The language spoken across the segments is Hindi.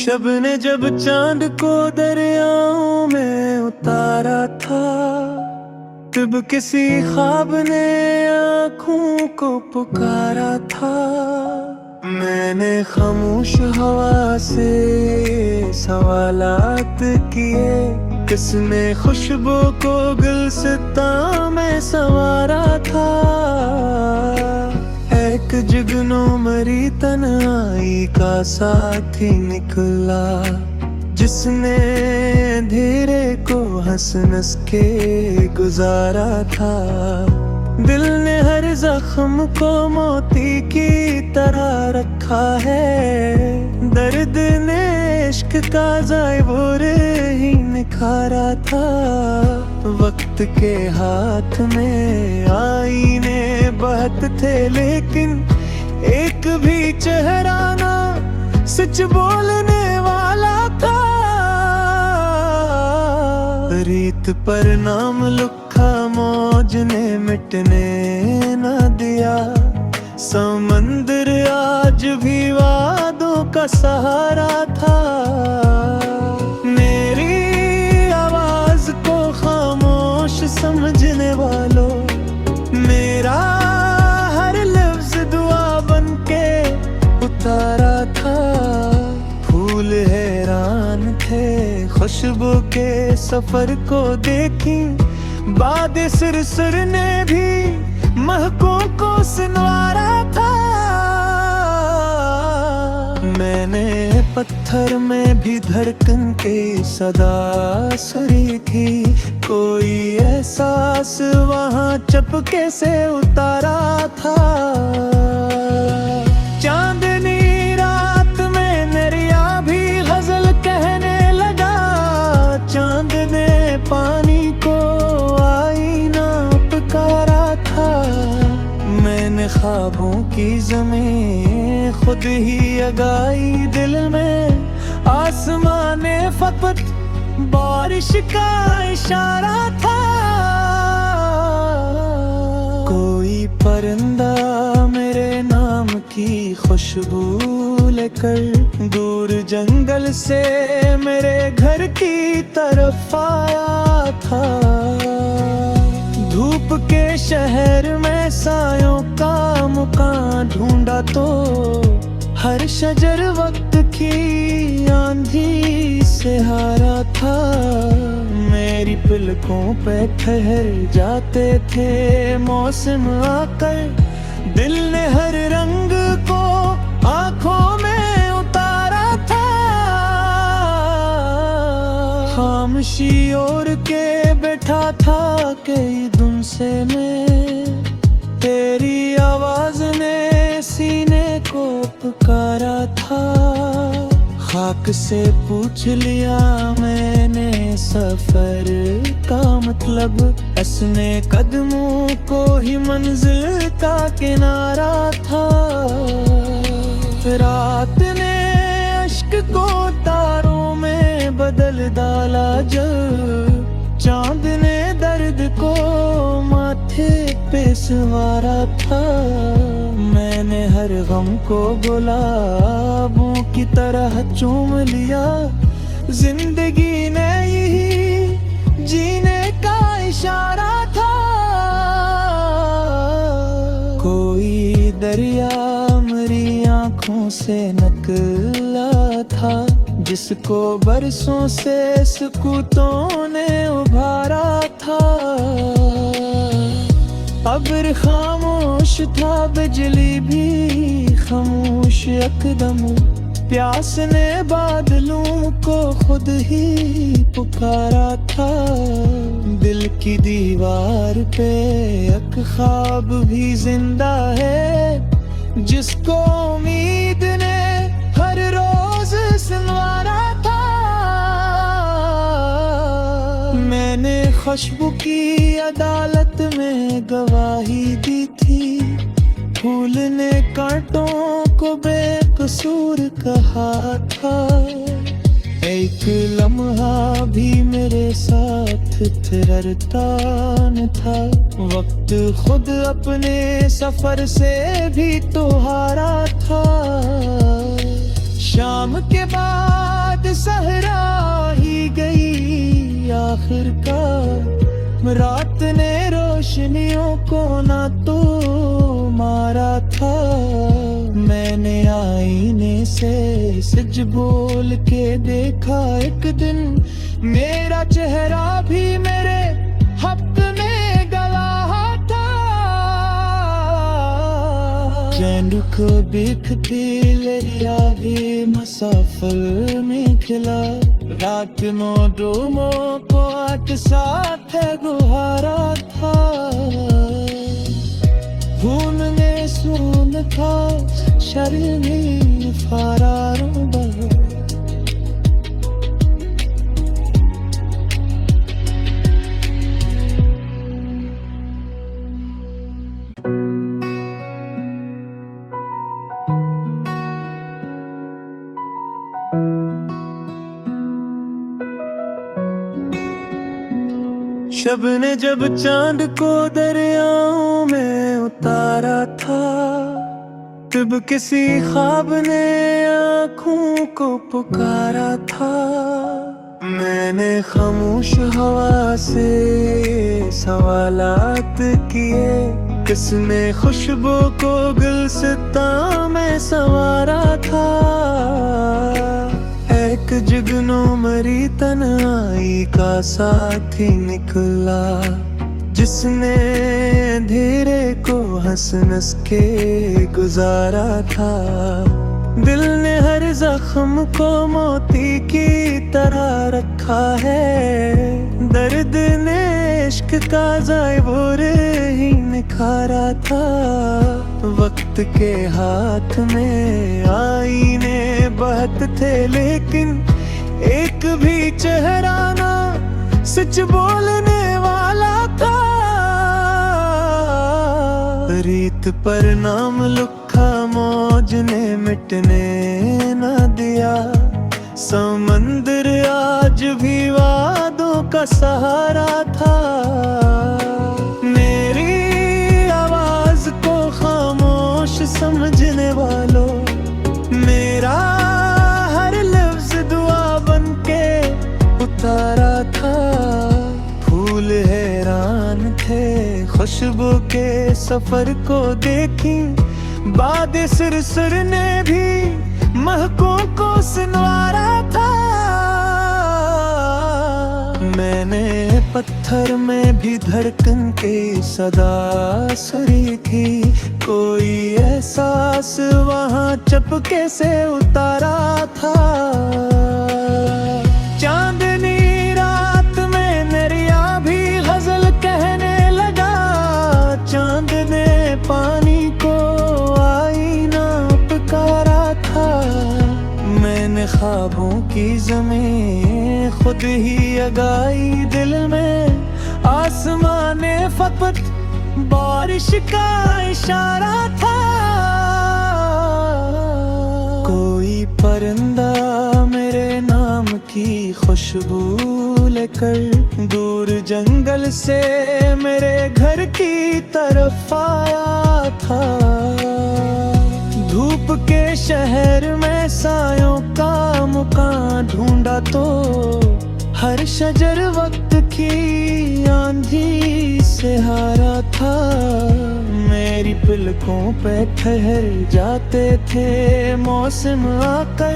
शब ने जब चांद को दरियाओं में उतारा था, तब किसी ख्वाब ने आँखों को पुकारा था। मैंने खामोश हवा से सवालात किए, किसने खुशबू को गुलसितां में संवारा था। एक जुगनू मरी तन्हाई का साथी निकला, जिसने अंधेरे को हंस हंस के गुजारा था। दिल ने हर जख्म को मोती की तरह रखा है, दर्द ने इश्क का ज़ायबुर ही निखारा था। वक्त के हाथ में आईने बहुत थे, लेकिन एक भी चेहरा ना सच बोलने वाला था। रीत पर नाम लिखा मौज ने मिटने न दिया, समंदर आज भी वादों का सहारा था। मेरी आवाज को खामोश समझने वालों, मेरा हर लफ्ज दुआ बन के उतारा था। फूल हैरान थे खुशबू के सफर को देखी, बाद सिर ने भी महकों को सुनवारा था। मैंने पत्थर में भी धड़कन के सदा सुनी थी, कोई एहसास वहाँ चपके से उतारा था। चांदनी रात में नरिया भी गजल कहने लगा, चांद ने पानी को आईना पुकारा था। मैंने ख्वाबों की ज़मीं खुद ही लगाई दिल में, आसमान ने फकत बारिश का इशारा था। कोई परिंदा मेरे नाम की खुशबू लेकर दूर जंगल से मेरे घर की तरफ आया था। धूप के शहर में सायों का मुकाम ढूंढा तो हर शजर वक्त की आंधी से हारा था। मेरी पलकों पे ठहर जाते थे मौसम आकर, दिल ने हर रंग को आंखों में उतारा था। खामोशी ओढ़ के बैठा था कई दिन से मैं, तेरी आवाज ने सीने को पुकारा था। खाक से पूछ लिया मैंने सफर का मतलब, असने कदमों को ही मंजिल का किनारा था। रात ने अश्क को तारों में बदल डाला जब, चांद ने दर्द को माथे पे सवारा था। मैंने हर गम को गुलाबों की तरह चूम लिया, जिंदगी ने यही जीने का इशारा था। कोई दरिया मेरी आँखों से निकला था, जिसको बरसों से सुकूतों ने उभारा था। अब्र खामोश था, बिजली भी खामोश एकदम, प्यास ने बादलों को खुद ही पुकारा था। दिल की दीवार पे एक ख्वाब भी जिंदा है, जिसको उम्मीद ने हर रोज सुनवारा था। मैंने खुशबू की अदालत में गवाही दी थी, फूल ने कांटों को बेकसूर कहा था। एक लम्हा भी मेरे साथ ठहरता न था, वक्त खुद अपने सफर से भी तो हारा था। शाम के बाद सहरा ही गई आखिरकार। रात ने रोशनियों को ना तो मारा था। मैंने आईने से सच बोल के देखा एक दिन, मेरा चेहरा भी मेरे हक में गवाह था। चैन को बिखती लिया भी मुसाफिर में खिला। रात मोडोमो को आठ साथ गुहारा था। खून में सून था शरीर में फरारों बहा। शब ने जब चांद को दरियाओं में उतारा था, तब किसी ख्वाब ने आँखों को पुकारा था। मैंने खामोश हवा से सवालात किए, किसने खुशबू को गुलसितां में संवारा था। एक जुगनू मरी तन्हाई का साथी निकला, जिसने अंधेरे को हंस हंस के गुजारा था। दिल ने हर जख्म को मोती की तरह रखा है। दर्द ने इश्क का ज़ायबुर ही निखारा था। वक्त के हाथ में आईने बहत थे, लेकिन एक भी चेहरा ना सच बोलने वाला था। रीत पर नाम लिखा मौज ने मिटने न दिया। समंदर आज भी वादों का सहारा था। मेरी आवाज को खामोश समझने वालों, मेरा हर लफ्ज दुआ बन के उतारा था। फूल हैरान थे खुशबू के सफर को देखी, बाद सिर ने भी महकों को सुनवारा था। मैंने पत्थर में भी धड़कन के सदा सुनी थी। कोई एहसास वहाँ चपके से उतारा था। चांदनी रात में नरिया भी गजल कहने लगा। चांद ने पानी को आईना पुकारा था। मैंने ख्वाबों की ज़मीं खुद ही लगाई दिल में। आसमान ने फकत बारिश का इशारा था। कोई परिंदा मेरे नाम की खुशबू लेकर दूर जंगल से मेरे घर की तरफ आया था। धूप के शहर में सायों का मुकाम ढूंढा तो हर शजर वक्त की आंधी से हारा था। मेरी पलकों पे ठहर जाते थे मौसम आकर।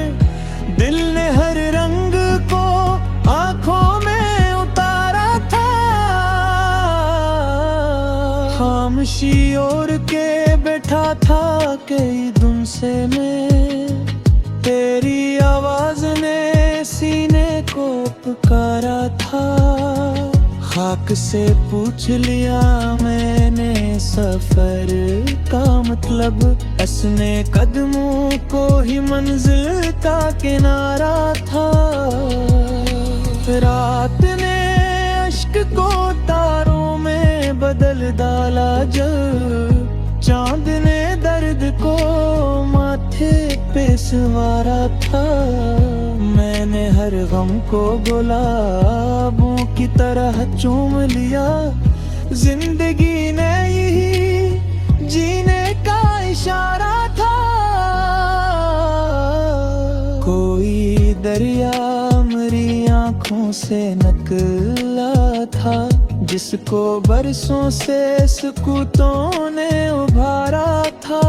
दिल ने हर रंग को आंखों में उतारा था। खामोशी ओढ़ के बैठा था कई दिन से मैं। तेरी आवाज ने सीने को पुकारा था। खाक से पूछ लिया मैंने सफर का मतलब। असने कदमों को ही मंजिल का किनारा था। रात ने अश्क को तारों में बदल डाला जब। चांद ने दर्द को माथे पे सवारा था। मैंने हर गम को गुलाबों की तरह चूम लिया। जिंदगी ने यही जीने का इशारा था। कोई दरिया से निकला था, जिसको बरसों से सुकूतों ने उभारा था।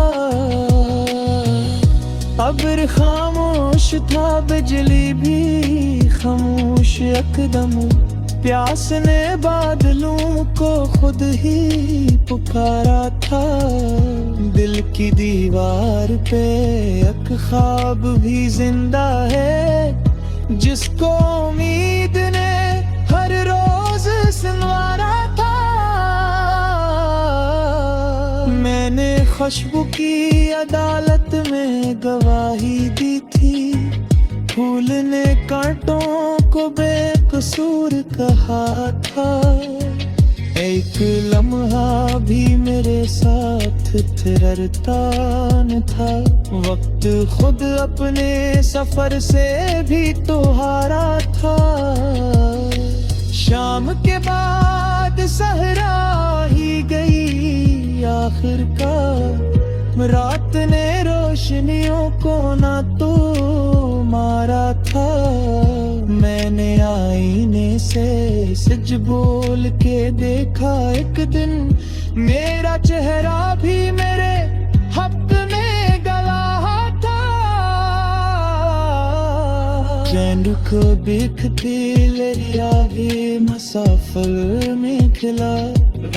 अब्र खामोश था, बिजली भी खामोश एकदम, प्यास ने बादलों को खुद ही पुकारा था। दिल की दीवार पे एक ख्वाब भी जिंदा है, जिसको उम्मीद ने हर रोज संवारा था। मैंने खुशबू की अदालत में गवाही दी थी, फूल ने कांटों को बेकसूर कहा था। एक लम्हा भी मेरे साथ ठहरता न था, वक्त खुद अपने सफर से भी तो हारा था। शाम के बाद सहरा ही गई आखिरकार, रात ने रोशनियों को ना तो मारा था। मैंने आईने से सच बोल के देखा एक दिन, मेरा चेहरा भी मेरे हक में गवाह था। चैन को देखते लिया भी मुसाफिर में खिला,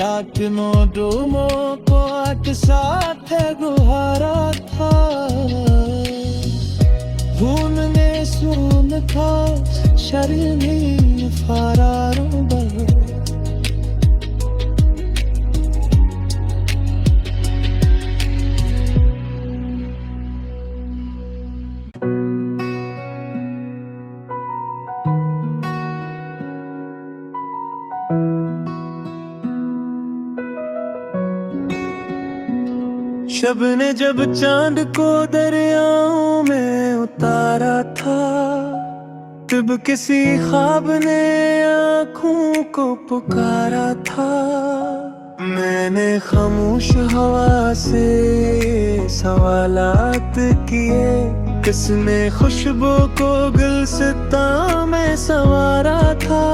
रात मोडोमो को एक साथ गुहारा था। खून ने सून था, शर्मी फरारों पर। शब ने जब चांद को दरियाओं में उतारा था, तब किसी ख्वाब ने आँखों को पुकारा था। मैंने खामोश हवा से सवालात किए, किसने खुशबू को गुलसितां में संवारा था।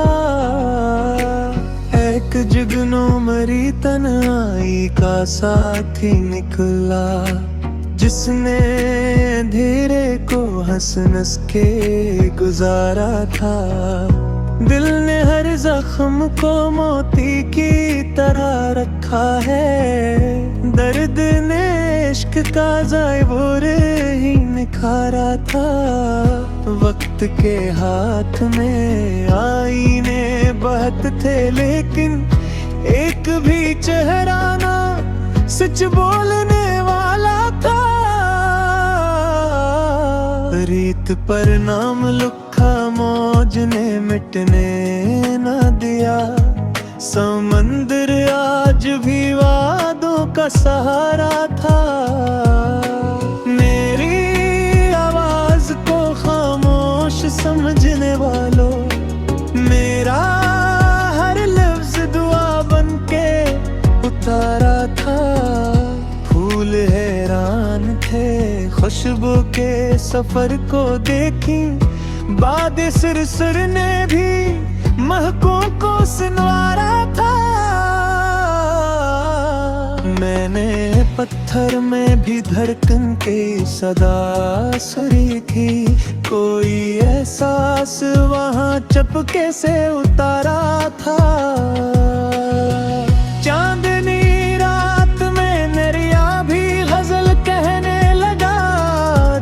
एक जुगनू मरी तन्हाई का साथी निकला, जिसने अंधेरे को हंस हंस के गुजारा था। दिल ने हर जख्म को मोती की तरह रखा है, दर्द ने इश्क का ज़ायबुर ही निखारा था। वक्त के हाथ में आईने बहत थे, लेकिन एक भी चेहरा ना सच बोलने वाला था। रीत पर नाम लिखा मौज ने मिटने न दिया, समंदर आज भी वादों का सहारा था। मेरी आवाज को खामोश समझने वालों, मेरा हर लफ्ज दुआ बन के उतारा था। फूल हैरान थे खुशबू के सफर को देखी, बाद सिरसुर ने भी महकों को सुनवारा था। मैंने पत्थर में भी धड़कन के सदा सुरी थी, कोई एहसास वहाँ चपके से उतारा था। चांदनी रात में नरिया भी गजल कहने लगा,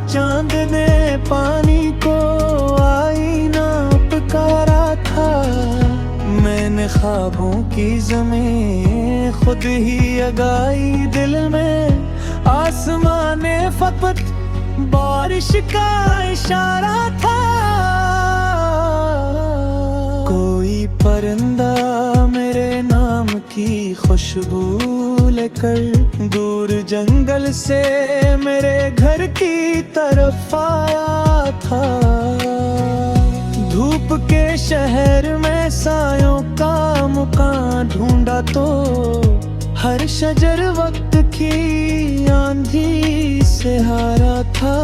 चांद ने पानी को आईना पुकारा था। मैंने ख्वाबों की ज़मीं खुद ही अगाई दिल में, आसमान ने फकत बारिश का इशारा था। कोई परिंदा मेरे नाम की खुशबू लेकर दूर जंगल से मेरे घर की तरफ आया था। धूप के शहर में सायों का मुकाम ढूंढा तो हर शजर वक्त की आंधी से हारा था।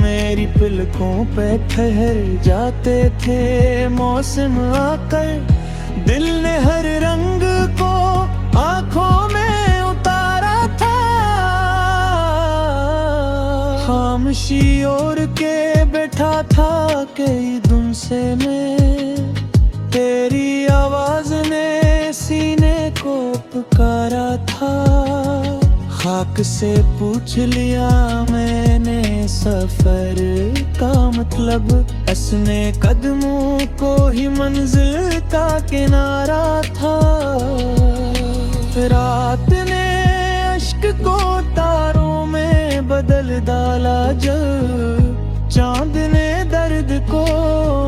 मेरी पलकों पे ठहर जाते थे मौसम आकर। दिल ने हर रंग को आंखों में उतारा था। खामोशी ओढ़ के बैठा था कई दिन से मैं। तेरी आवाज ने सीने को पुकारा था। खाक से पूछ लिया मैंने सफर का मतलब। असने कदमों को ही मंजिल का किनारा था। रात ने अश्क को तारों में बदल डाला जब। चांद ने दर्द को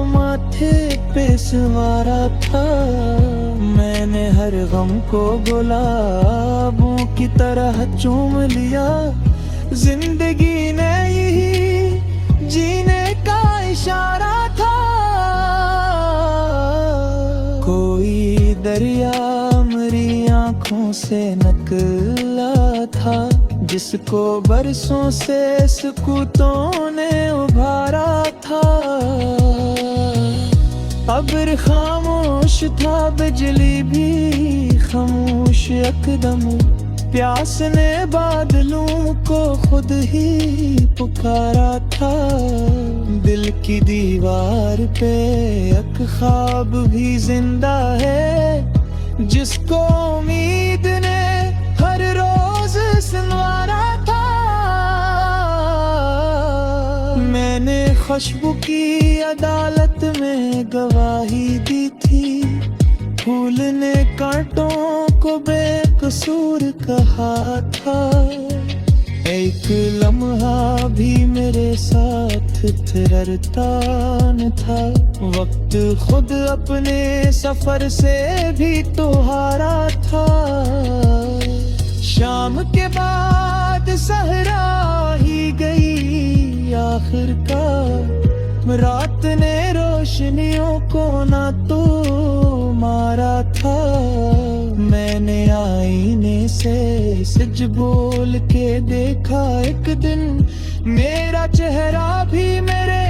माथे पे सवारा था। मैंने हर गम को गुलाबों की तरह चूम लिया। जिंदगी ने यही जीने का इशारा था। कोई दरिया मेरी आंखों से निकला था, जिसको बरसों से सुकूतों ने उभारा था। अब्र खामोश था, बिजली भी खामोश एकदम। प्यास ने बादलों को खुद ही पुकारा था। दिल की दीवार पे एक ख्वाब भी जिंदा है, जिसको उम्मीद ने हर रोज संवारा था। मैंने खुशबू की अदालत में गवाही दी थी। फूल ने कांटों को बेकसूर कहा था। एक लम्हा भी मेरे साथ ठहरता न था। वक्त खुद अपने सफर से भी तो हारा था। शाम के बाद सहरा ही गई आखिरकार। रात ने रोशनियों को ना तो मारा था। मैंने आईने से सच बोल के देखा एक दिन, मेरा चेहरा भी मेरे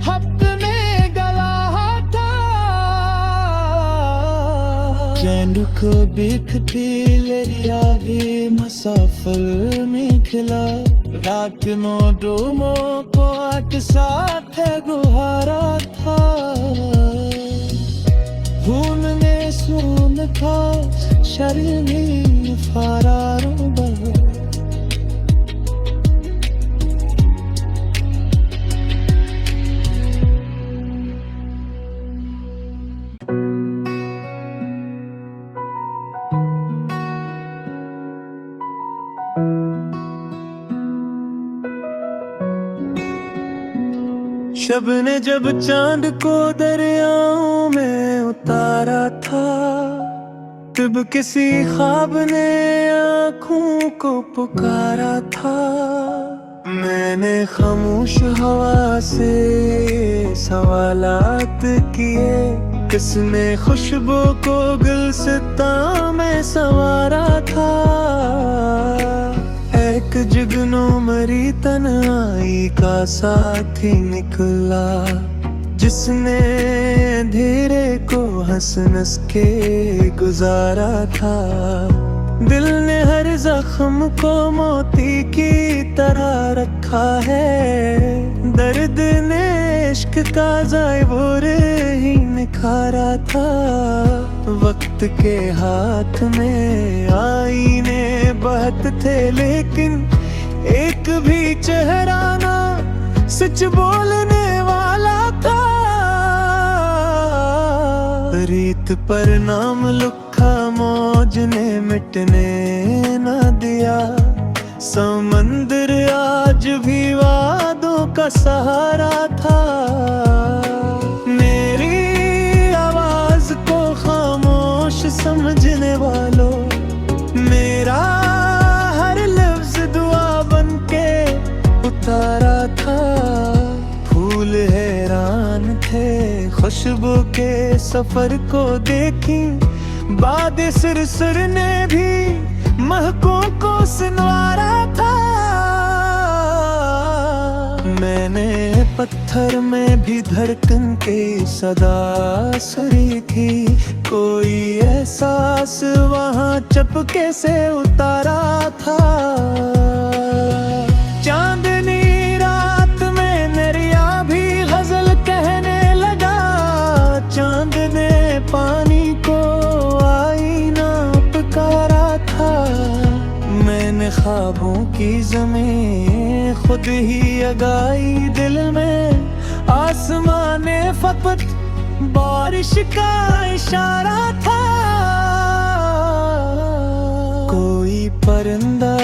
हक में गवाह था। चैन को बिखती आगे मुसाफिर में खिला। रात नो डूमो को एक साथ गुहारा था। खून ने सून था, शर्मी फरारों बहा। शब ने जब चांद को दरियाओं में उतारा था, तब किसी ख्वाब ने आँखों को पुकारा था। मैंने खामोश हवा से सवालात किए, किसने खुशबू को गुलसिता में संवारा था। एक जुगनू मरी तन्हाई का साथी निकला, जिसने अंधेरे को हंस हंस के गुजारा था। दिल ने हर जख्म को मोती की तरह रखा है। दर्द ने इश्क का ज़ायबुर ही निखारा था। वक्त के हाथ में आईने बहत थे, लेकिन एक भी चेहरा ना सच बोलने वाला था। रीत पर नाम लिखा मौज ने मिटने न दिया। समंदर आज भी वादों का सहारा था। मेरी आवाज को खामोश समझने वालों, मेरा हर लफ्ज दुआ बन के उतारा था। फूल हैरान थे खुशबू के सफर को देखी, बाद सुर ने भी महकों को सुनवारा था। मैंने पत्थर में भी धड़कन के सदा सुरी थी, कोई एहसास वहाँ चपके से उतारा था। चांदनी रात में नरिया भी गजल कहने लगा, चांद ने पानी को आईना पुकारा था। मैंने ख्वाबों की ज़मीं खुद ही लगाई दिल में, आसमान ने फकत बारिश का इशारा था। कोई परिंदा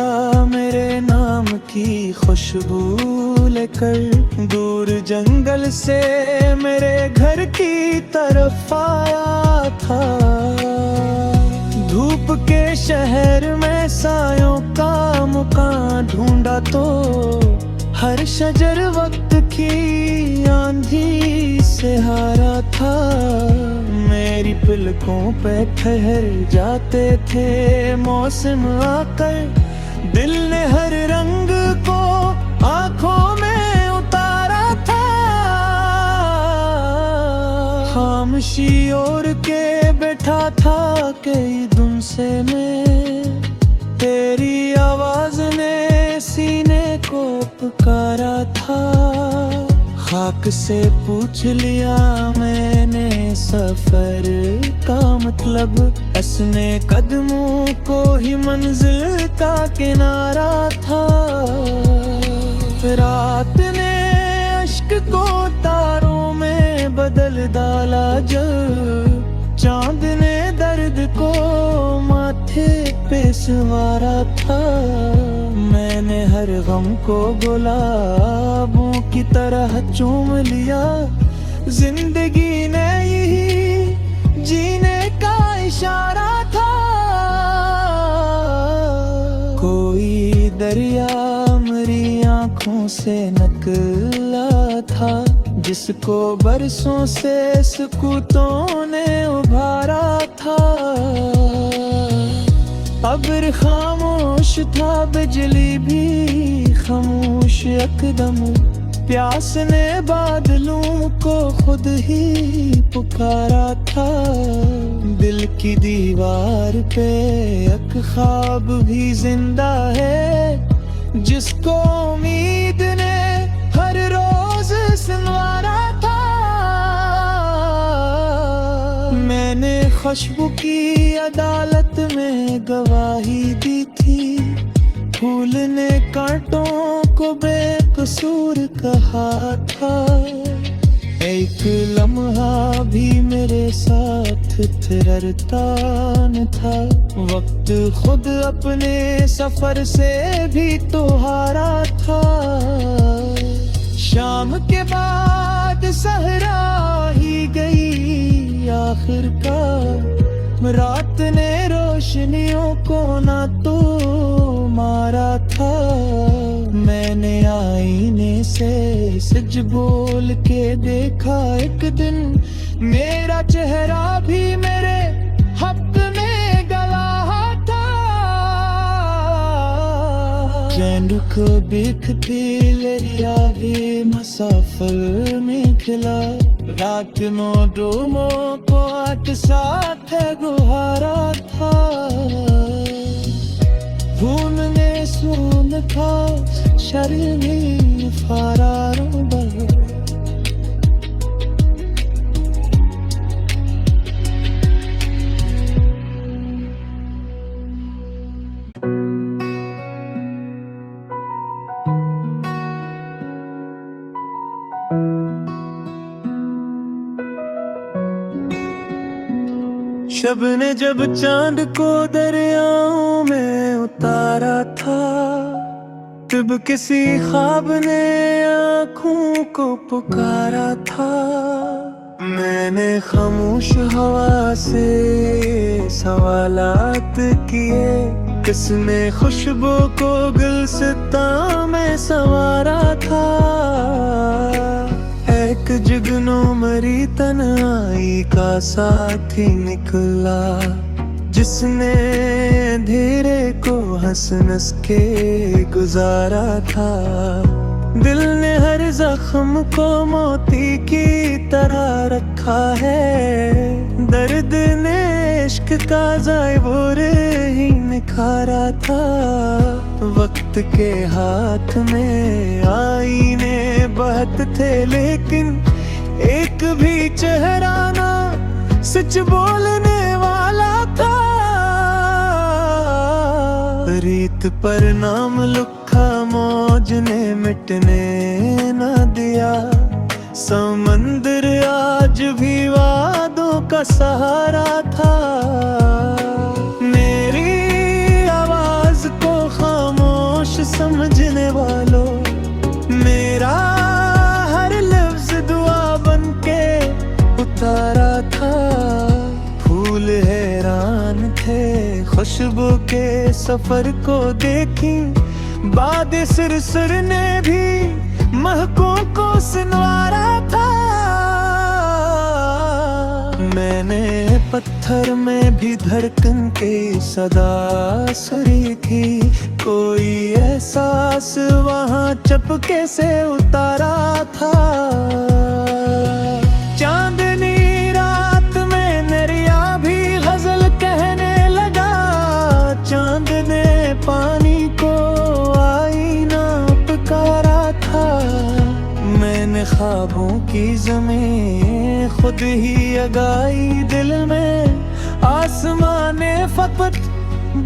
मेरे नाम की खुशबू लेकर दूर जंगल से मेरे घर की तरफ आया था। धूप के शहर में सायों का मुकाम ढूंढा तो हर शजर वक्त की आंधी से हारा था। मेरी पलकों पे ठहर जाते थे मौसम आकर, दिल ने हर रंग को आंखों में उतारा था। खामोशी ओढ़ के बैठा था कई दिन से मैं, तेरी आवाज ने सीने को पुकारा था। खाक से पूछ लिया मैंने सफर का मतलब, असने कदमों को ही मंजिल का किनारा था। रात ने अश्क को तारों में बदल डाला जब, चांद ने दर्द को माथे पे सवारा था। मैंने हर गम को गुलाबों की तरह चूम लिया, जिंदगी ने यही जीने का इशारा था। कोई दरिया मेरी आंखों से निकला था, जिसको बरसों से सुकूतों ने उभारा था। अब्र खामोश था, बिजली भी खामोश एकदम, प्यास ने बादलों को खुद ही पुकारा था। दिल की दीवार पे एक ख्वाब भी जिंदा है, जिसको उम्मीद ने हर रोज सुनवारा था। मैंने खुशबू की अदालत में गवाही दी थी, फूल ने कांटों को बेकसूर कहा था। एक लम्हा भी मेरे साथ ठहरता न था, वक्त खुद अपने सफर से भी तो हारा था। शाम के बाद सहरा ही गई आखिरकार, रात ने रोशनियों को ना तो मारा था। मैंने आईने से सच बोल के देखा एक दिन, मेरा चेहरा भी मेरे हक में गवाह था। चैन को बिखती लिया भी मुसाफिर में खिला, रात मोडोमो को एक साथ गुहारा था। खून ने सून था शर्मी फरारों बह, शब ने जब चांद को दरियाओं में उतारा था, तब किसी ख्वाब ने आँखों को पुकारा था। मैंने खामोश हवा से सवालात किए, किसने खुशबू को गुलसिता में संवारा था। एक जुगनू मरी तन्हाई का साथी निकला, जिसने अंधेरे को हंस हंस के गुजारा था। दिल ने हर जख्म को मोती की तरह रखा है। दर्द ने इश्क का ज़ायबुर ही निखारा था। वक्त के हाथ में आईने बहुत थे, लेकिन एक भी चेहरा ना सच बोलने वाला था। रीत पर नाम लिखा मौज ने मिटने न दिया। समंदर आज भी वादों का सहारा था। मेरी आवाज को खामोश समझने वालों, मेरा हर लफ्ज दुआ बन के उतारा था। फूल हैरान थे खुशबू के सफर को देखी। बाद सिरसुर ने भी महकों को सुनवारा था। मैंने पत्थर में भी धड़कन के सदा सुनी थी। कोई एहसास वहाँ चपके से उतारा था। चांदनी रात में नरिया भी गजल कहने लगा। चांद ने पानी को आईना पुकारा था। मैंने ख्वाबों की ज़मीं खुद ही लगाई दिल में। आसमान ने फकत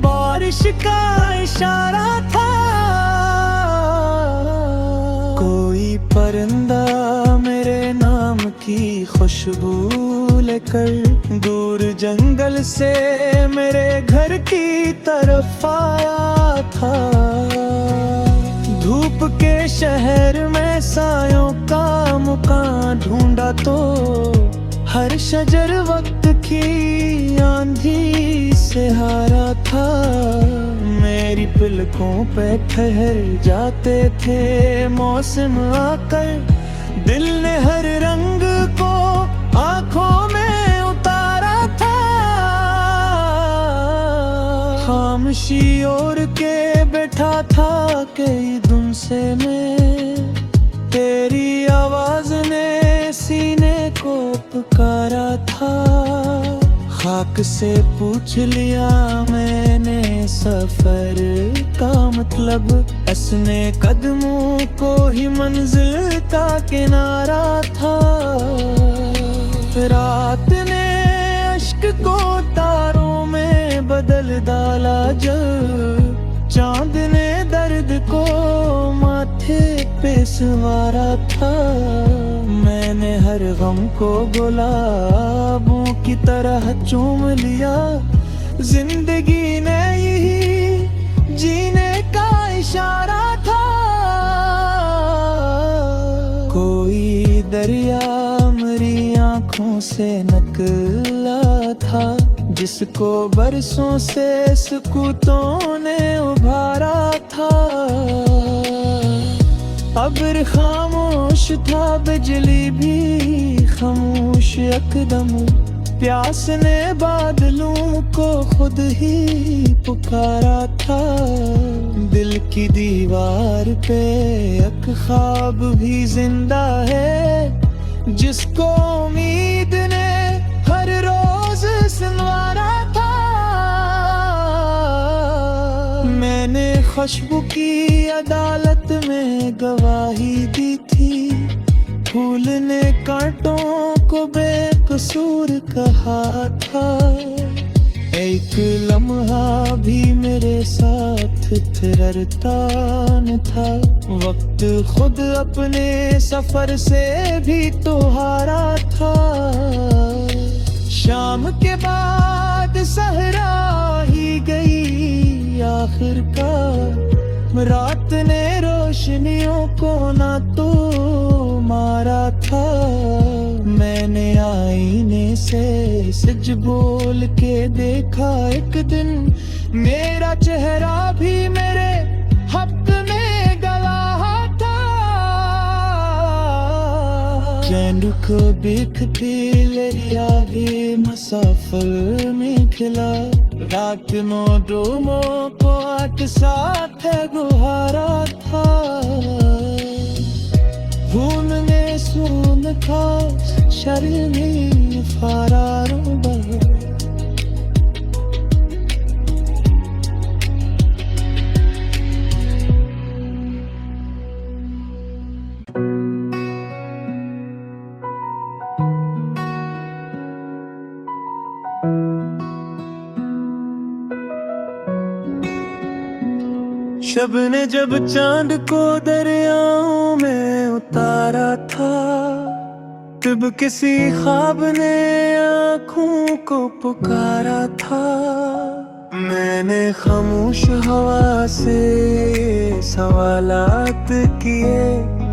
बारिश का इशारा था। कोई परिंदा मेरे नाम की खुशबू लेकर दूर जंगल से मेरे घर की तरफ आया था। धूप के शहर में सायों का मुकाम ढूंढा तो हर शजर वक्त की आंधी से हारा था। मेरी पलकों पे ठहर जाते थे मौसम आकर। दिल ने हर रंग को आंखों में उतारा था। खामोशी ओढ़ के बैठा था कई दिन से मैं। तेरी आवाज ने सीने को पुकारा था। खाक से पूछ लिया मैंने सफर का मतलब। असने कदमों को ही मंजिल का किनारा था। रात ने अश्क को तारों में बदल डाला जब। चांद ने दर्द को माथे पे सवारा था। मैंने हर गम को गुलाबों की तरह चूम लिया। जिंदगी ने यही जीने का इशारा था। कोई दरिया मेरी आंखों से निकला था, जिसको बरसों से सुकूतों ने उभारा था। अब्र खामोश था, बिजली भी खामोश एकदम। प्यास ने बादलों को खुद ही पुकारा था। दिल की दीवार पे एक ख्वाब भी जिंदा है, जिसको उम्मीद ने हर रोज सुनवारा था। मैंने खुशबू की अदालत में गवाही दी थी। फूल ने कांटों को बेकसूर कहा था। एक लम्हा भी मेरे साथ ठहरता न था। वक्त खुद अपने सफर से भी तो हारा था। शाम के बाद सहरा ही गई आखिरकार। रात ने रोशनियों को ना तो मारा था। मैंने आईने से सच बोल के देखा एक दिन, मेरा चेहरा भी मेरे हक में गवाह था। चैन को बिख पीले आगे मुसाफिर में खिला। डोमों को एक साथ गुहारा था। खून ने सून था शर्मी फरारों बह। शब ने जब चांद को दरियाओं में उतारा था, तब किसी ख्वाब ने आँखों को पुकारा था। मैंने खामोश हवा से सवालात किए,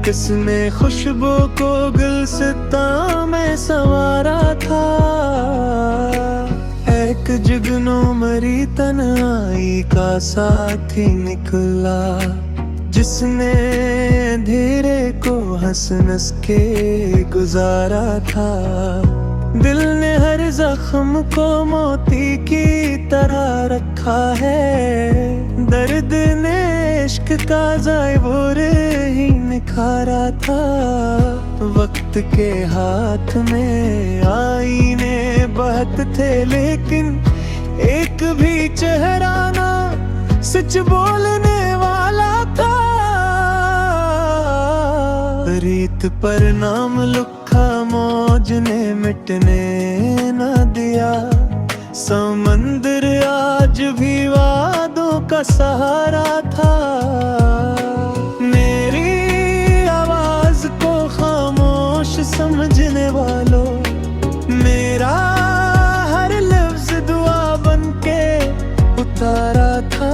किसने खुशबू को गुलसितां में संवारा था। एक जुगनू मरी तन्हाई का साथी निकला, जिसने अंधेरे को हंस हंस के गुजारा था। दिल ने हर जख्म को मोती की तरह रखा है, दर्द ने इश्क का ज़ायबुर ही निखारा था। वक्त के हाथ में आईने बहुत थे, लेकिन एक भी चेहरा ना सच बोलने वाला था। रीत पर नाम लिखा मौज ने मिटने न दिया, समंदर आज भी वादों का सहारा था। मेरी आवाज को खामोश समझने वालों, मेरा हर लफ्ज दुआ बन के उतारा था।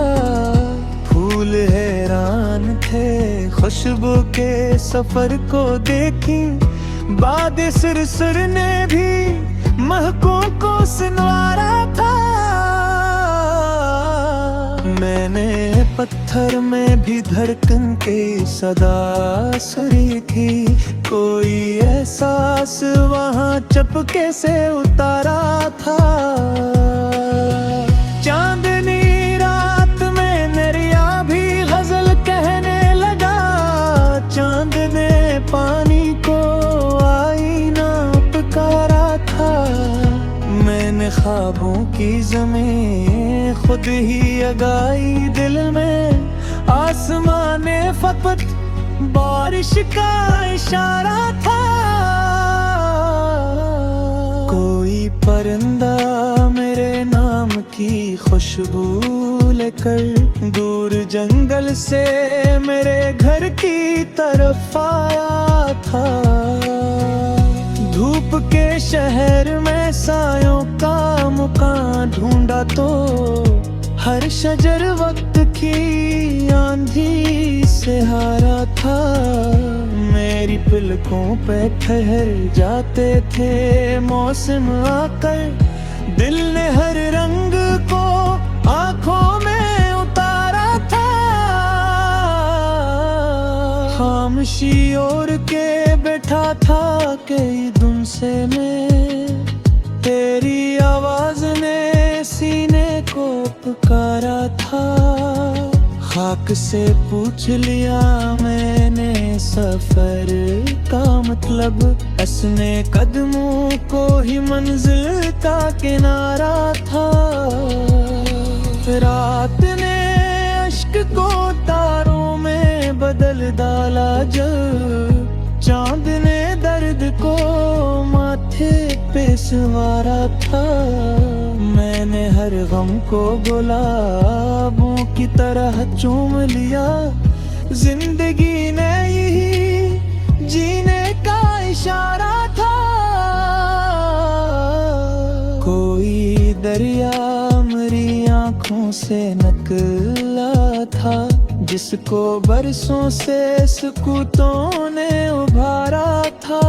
फूल हैरान थे खुशबू के सफर को देखी, बाद सिर ने भी महकों को सुनवारा था। मैंने पत्थर में भी धड़कन के सदा सुनी थी, कोई एहसास वहाँ चपके से उतारा था। चांदनी रात में नरिया भी गजल कहने लगा, चांद ने पानी को आईना पुकारा था। मैंने ख्वाबों की ज़मीं खुद ही लगाई दिल में, आसमान ने फकत बारिश का इशारा था। कोई परिंदा मेरे नाम की खुशबू लेकर दूर जंगल से मेरे घर की तरफ आया था। धूप के शहर में सायों का मुकाम ढूंढा तो हर शजर वक्त की आंधी से हारा था। मेरी पलकों पे ठहर जाते थे मौसम आकर, दिल ने हर रंग को आंखों में उतारा था। खामोशी ओढ़ के बैठा था कई दिन से मैं, तेरी आवाज ने सीने को पुकारा था। खाक से पूछ लिया मैंने सफर का मतलब, असने कदमों को ही मंजिल का किनारा था। रात ने अश्क को तारों में बदल डाला जब, चांद ने दर्द को माथे पे सवारा था। मैंने हर गम को गुलाबों की तरह चूम लिया, जिंदगी ने यही जीने का इशारा था। कोई दरिया मेरी आँखों से निकला था, जिसको बरसों से सुकूतों ने उभारा था।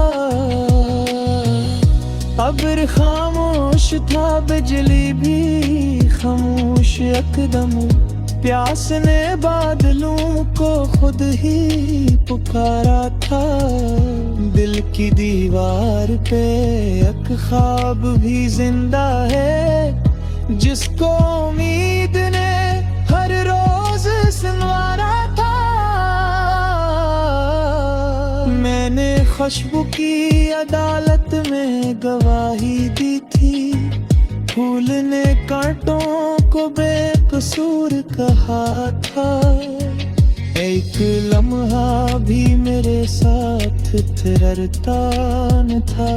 अब्र खामोश था, बिजली भी खामोश एकदम, प्यास ने बादलों को खुद ही पुकारा था। दिल की दीवार पे एक ख्वाब भी जिंदा है, जिसको उम्मीद ने हर रोज संवारा था। मैंने खुशबू की अदालत में गवाही दी थी, फूल ने कांटों को बेकसूर कहा था। एक लम्हा भी मेरे साथ ठहरता न था,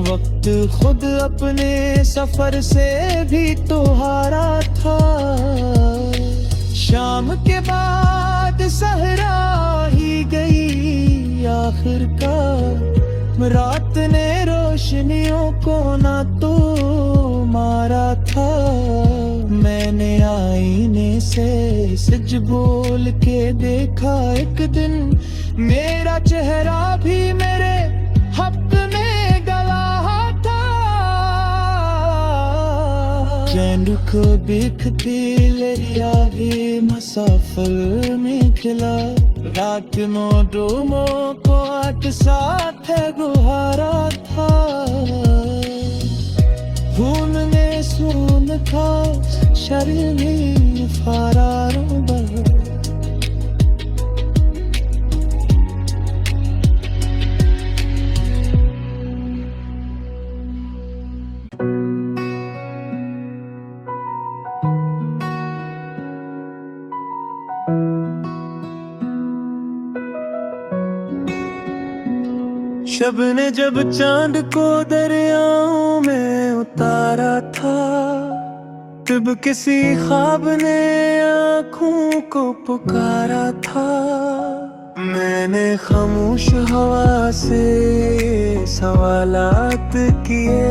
वक्त खुद अपने सफर से भी तो हारा था। शाम के बाद सहरा ही गई आखिरकार, रात ने रोशनियों को ना तो मारा था। मैंने आईने से सच बोल के देखा एक दिन, मेरा चेहरा भी मेरे हक में गवाह था। चैन को देखते लिया भी मुसाफिर में खिला, रात मोडोमो को आठ साथ है गुहारा था। खून में सून था शरीर में फरारों बा। शब ने जब चांद को दरियाओं में उतारा था, तब किसी ख्वाब ने आँखों को पुकारा था। मैंने खामोश हवा से सवालात किए,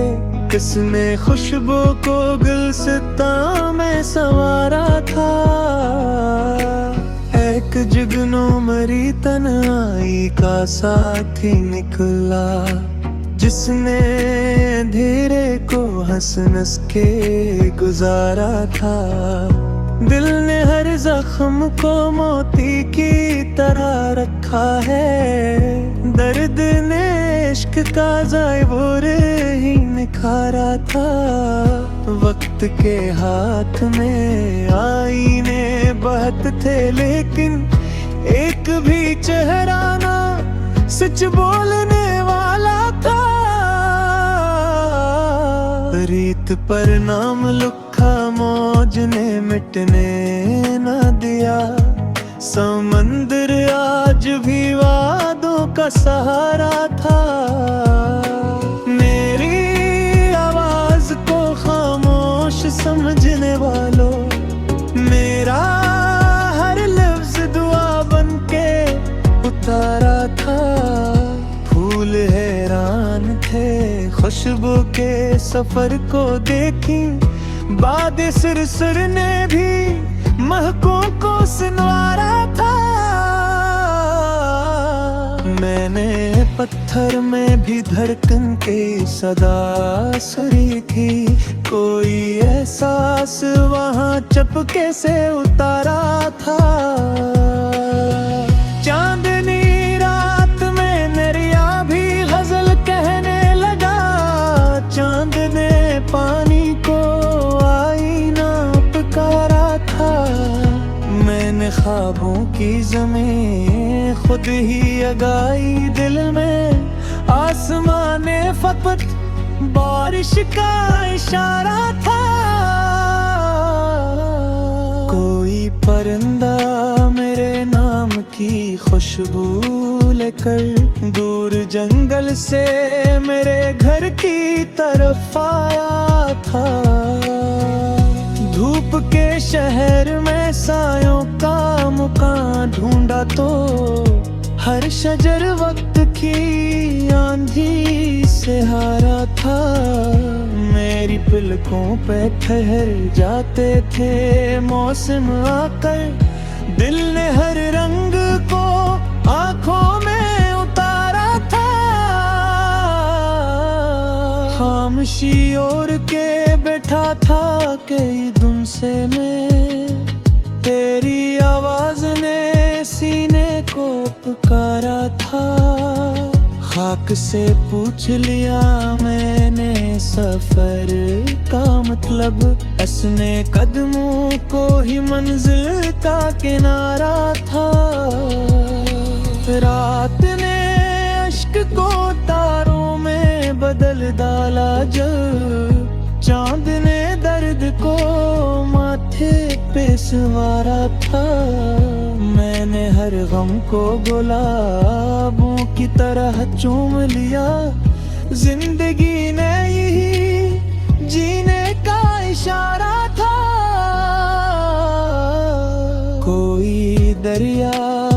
किसने खुशबू को गुलसितां में संवारा था। एक जुगनू मरी तन्हाई का साथी निकला, जिसने अंधेरे को हंस हंस के गुजारा था। दिल ने हर जख्म को मोती की तरह रखा है, दर्द ने इश्क का ज़ायबुर ही निखारा था। वक्त के हाथ में आईने बहुत थे, लेकिन एक भी चेहरा ना सच बोलने वाला था। रीत पर नाम लिखा मौज ने मिटने न दिया, समंदर आज भी वादों का सहारा था। मेरी आवाज को खामोश समझने वालों, मेरा हर लफ्ज दुआ बन के उतारा था। फूल हैरान थे खुशबू के सफर को देखी, बाद सिर ने भी महकों को सुनवारा था। मैंने पत्थर में भी धड़कन के सदा सुनी थी, कोई एहसास वहाँ चपके से उतारा था। चांदनी रात में नरिया भी गजल कहने लगा, चांद ने पानी को आईना पुकारा था। मैंने ख्वाबों की ज़मीं खुद ही लगाई दिल में, आसमान ने फकत बारिश का इशारा था। कोई परिंदा मेरे नाम की खुशबू लेकर दूर जंगल से मेरे घर की तरफ आया था। धूप के शहर में सायों का मुकाम ढूंढा तो हर शजर वक्त की आंधी से हारा था। मेरी पलकों पे ठहर जाते थे मौसम आकर, दिल ने हर रंग को आंखों में उतारा था। खामोशी ओढ़ के बैठा था कई दिन से मैं, तेरी आवाज ने सीने को पुकारा था। खाक एक से पूछ लिया मैंने सफर का मतलब, असने कदमों को ही मंजिल का किनारा था। रात ने अश्क को तारों में बदल डाला जब, चांद ने दर्द को माथे पे सवारा था। मैंने हर गम को गुलाबों की तरह चूम लिया, जिंदगी ने यही जीने का इशारा था। कोई दरिया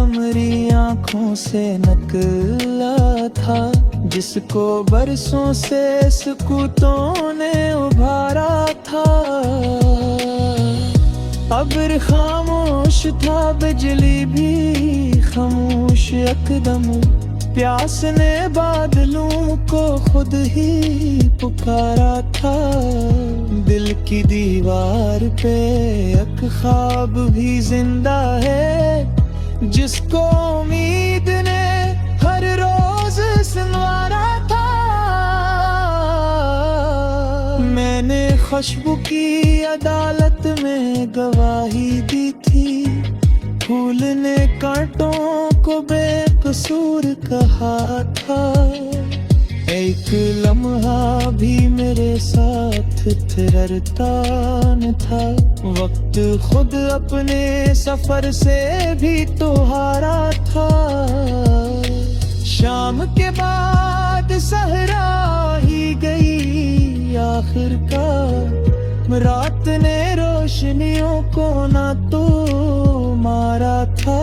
मेरी आँखों से निकला था, जिसको बरसों से सुकूतों ने उभारा था। अब्र खामोश था, बिजली भी खामोश एकदम, प्यास ने बादलों को खुद ही पुकारा था। दिल की दीवार पे एक ख्वाब भी जिंदा है, जिसको उम्मीद ने हर रोज संवारा था। मैंने खुशबू की अदालत में गवाही दी थी, फूल ने कांटों को बेकसूर कहा था। एक लम्हा भी मेरे साथ ठहरता न था, वक्त खुद अपने सफर से भी तो हारा था। शाम के बाद सहरा ही गई आखिरकार, रात ने रोशनियों को ना तो मारा था।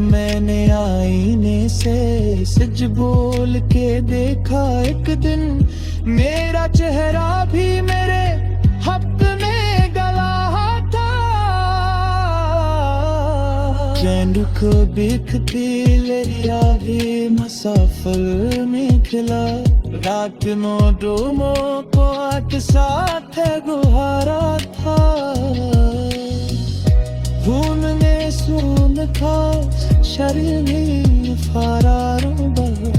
मैंने आईने से सच बोल के देखा एक दिन, मेरा चेहरा भी मेरे हक में गवाह था। चैन को देखते लिया भी मुसाफिर में खिला, रात डोमो को आठ साथ गुहारा था। खून ने सून था शरीर में फरारों बहा।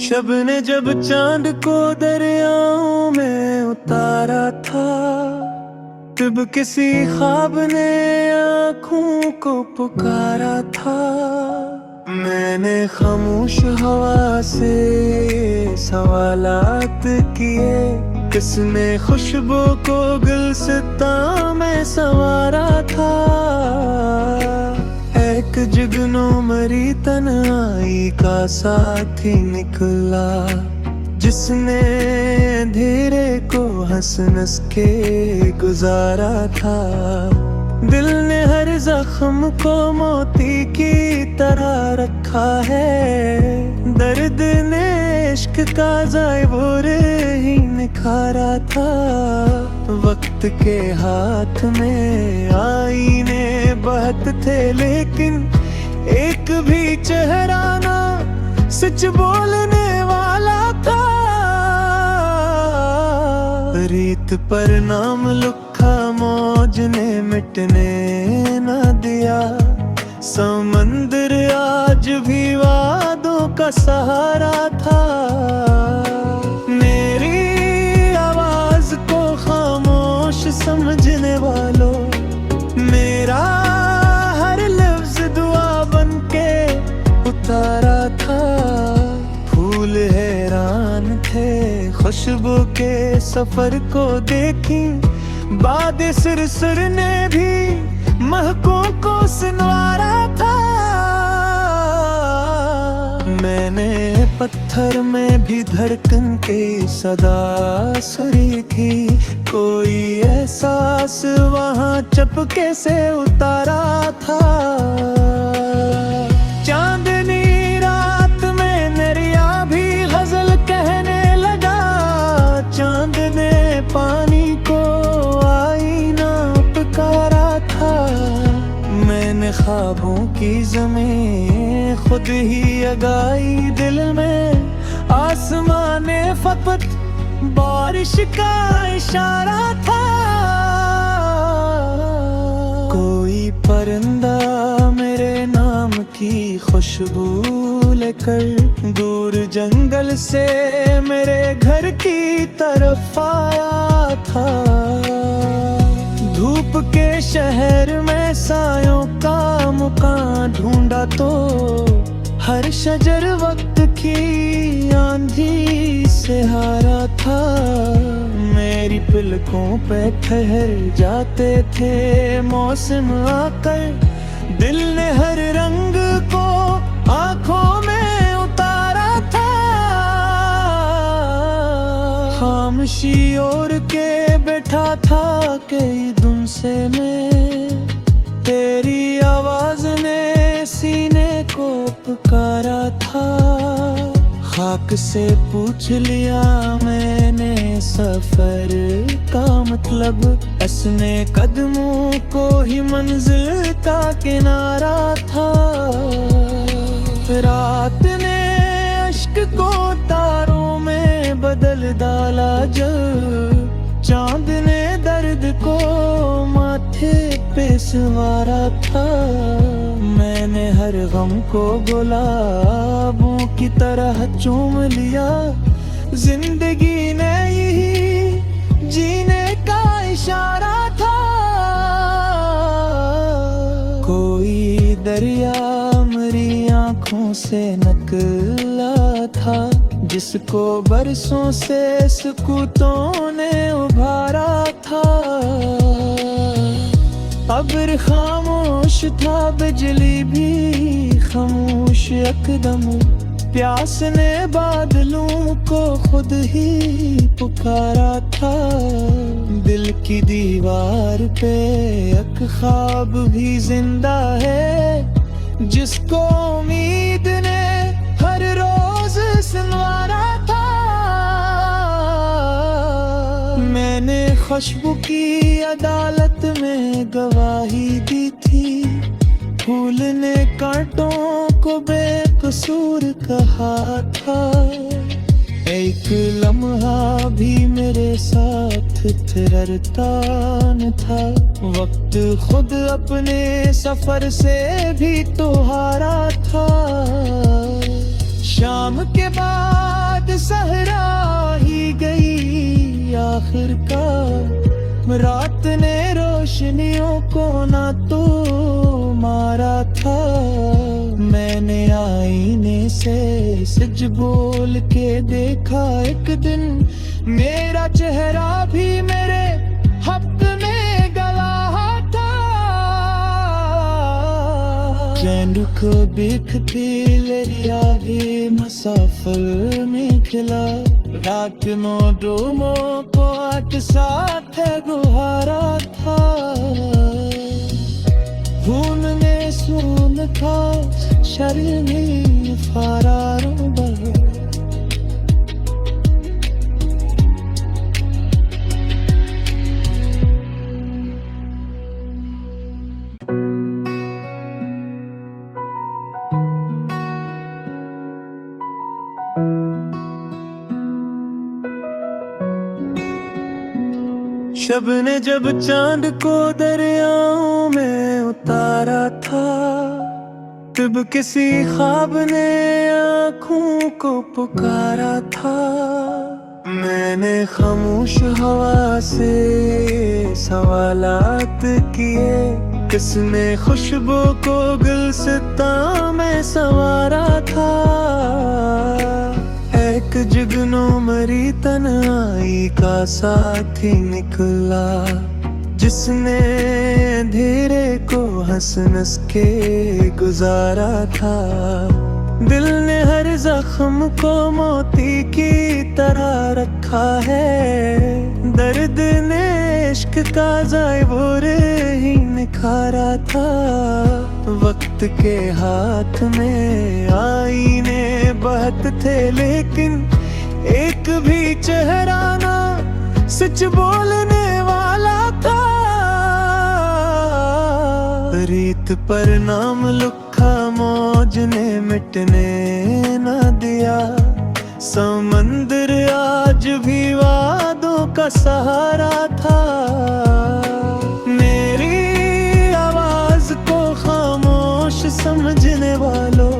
शब ने जब चांद को दरियाओं में उतारा था, तब किसी ख्वाब ने आँखों को पुकारा था। मैंने खामोश हवा से सवालात किए, किसने खुशबू को गुलसितां में संवारा था। एक जुगनू मरी तन्हाई का साथी निकला, जिसने अंधेरे को हंस हंस के गुजारा था। दिल ने हर जख्म को मोती की तरह रखा है, दर्द ने इश्क का ज़ायबुर ही निखारा था। वक्त के हाथ में आईने बहत थे, लेकिन एक भी चेहरा ना सच बोलने वाला था। रीत पर नाम लिखा मौज ने मिटने न दिया, समंदर आज भी वादों का सहारा था। मेरी आवाज को खामोश समझने वालों, मेरा हर लफ्ज दुआ बनके उतारा था। फूल हैरान थे खुशबू के सफर को देखी, बाद सिर ने भी महकों को सुनवारा था। मैंने पत्थर में भी धड़कन के सदा सुरी थी, कोई एहसास वहाँ चपके से उतारा था। चांदनी रात में नरिया भी गजल कहने लगा, चांद ने पानी को आईना पुकारा था। मैंने ख्वाबों की ज़मीं खुद ही लगाई दिल में, आसमान ने फकत बारिश का इशारा था। कोई परिंदा मेरे नाम की खुशबू लेकर दूर जंगल से मेरे घर की तरफ आया था। धूप के शहर में सायों का मुकाम ढूंढा तो हर शजर वक्त की आंधी से हारा था। मेरी पलकों पे ठहर जाते थे मौसम आकर, दिल ने हर रंग को आंखों में उतारा था। खामोशी ओढ़ के बैठा था कई दिन से मैं, तेरी आवाज ने सीने को पुकारा था। खाक से पूछ लिया मैंने सफर का मतलब, असने कदमों को ही मंजिल का किनारा था। रात ने अश्क को तारों में बदल डाला जब, चांद ने दर्द को माथे पे सवारा था। मैंने हर गम को गुलाबों की तरह चूम लिया, जिंदगी ने यही जीने का इशारा था। कोई दरिया मेरी आँखों से निकला था, जिसको बरसों से सुकूतों ने उभारा था। अब्र खामोश था, बिजली भी खामोश एकदम, प्यास ने बादलों को खुद ही पुकारा था। दिल की दीवार पे एक ख्वाब भी जिंदा है, जिसको उम्मीद ने हर रोज संवारा था। मैंने खुशबू की अदालत में गवाही दी थी, फूल ने कांटों को बेकसूर कहा था। एक लम्हा भी मेरे साथ ठहरता न था, वक्त खुद अपने सफर से भी तो हारा था। शाम के बाद सहरा ही गई आखिरकार, रात ने रोशनियों को ना तो मारा था। मैंने आईने से सच बोल के देखा एक दिन, मेरा चेहरा भी मेरे हक में गवाह था। चैन को देखते लिया भी मुसाफिर में खिला, रात मोडोमो को एक साथ गुहारा था। खून ने सून था शर्मी फरारों पर, शब ने जब चांद को दरियाओं में उतारा था, तब किसी ख्वाब ने आँखों को पुकारा था। मैंने खामोश हवा से सवालात किए, किसने खुशबू को गुलसितां में संवारा था। एक जुगनू मरी तन्हाई का साथी निकला, जिसने अंधेरे को हंस हंस के गुजारा था। दिल ने हर जख्म को मोती की तरह रखा है, दर्द ने इश्क का ज़ायबुर ही निखारा था। वक्त के हाथ में आईने बहत थे, लेकिन एक भी चेहरा ना सच बोलने वाला था। रीत पर नाम लिखा मौज ने मिटने न दिया। समंदर आज भी वादों का सहारा था। मेरी आवाज को खामोश समझने वालों,